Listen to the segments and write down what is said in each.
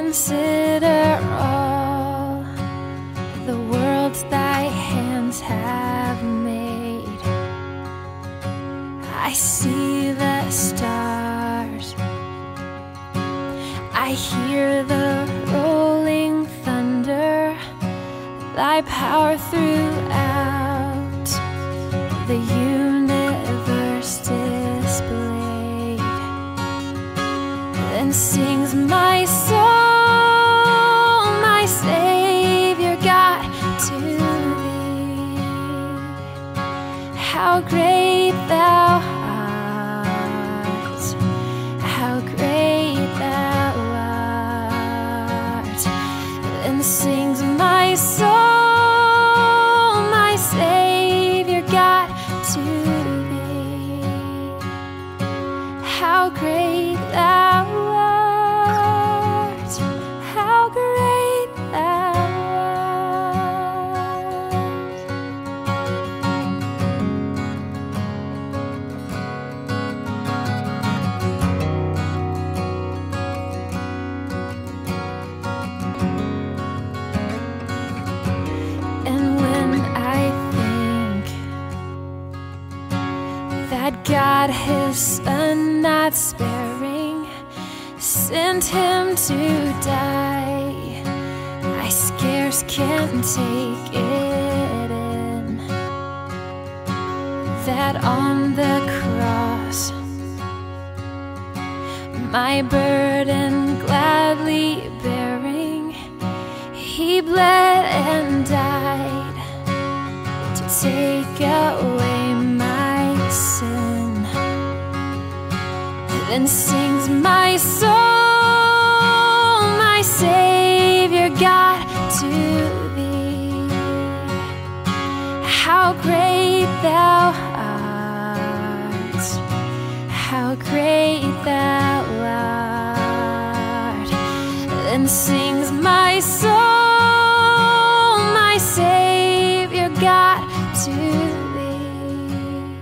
consider all the worlds thy hands have made. I see the stars, I hear the rolling thunder, thy power throughout the universe displayed. Then sings my soul, my Savior God, to thee. How great thou art, how great thou art. Then sings my soul, my Savior God, to thee. How great thou art, how great thou art. And when I think that God his Son not sparing sent him to die, I scarce can take it in, that on the cross my burden gladly bearing, he bled and died to take away my sin. Then sings my soul, my Savior God, to thee. How great thou art, how great thou art. Then sings my soul, my Savior God, to thee.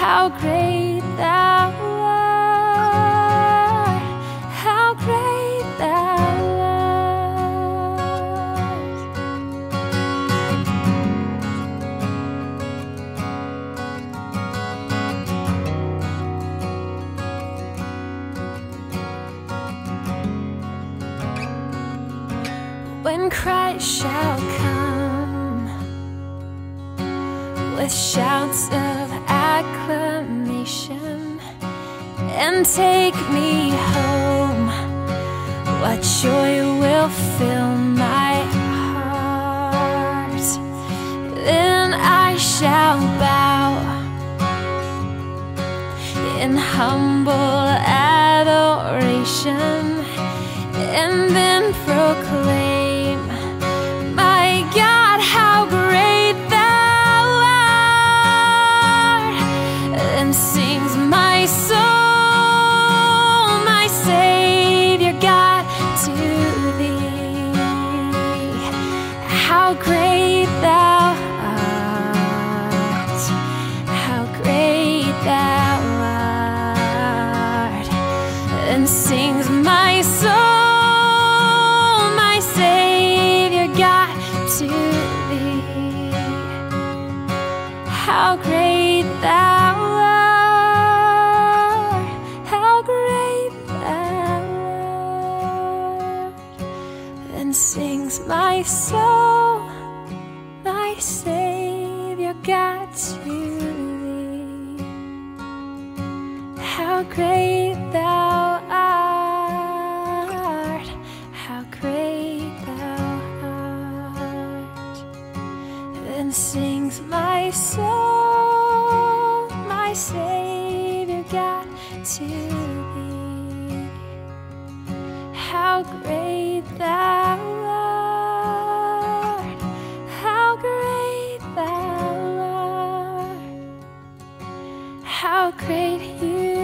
How great thou art, how great thou art. When Christ shall come with shouts of acclamation and take me home, what joy will fill my heart. Then I shall bow in humble adoration and then proclaim, my God, how great thou art. Then sings my soul, my Savior God, to thee. How great thou art, how great thou art. Then sings my soul, my Savior God, to thee. How great thou art, how great thou art. Then sings my soul, my Savior God, to thee. How great thou art, how great thou art. Then sings my soul, my Savior God, to thee. How great thou art, how great thou art. How great you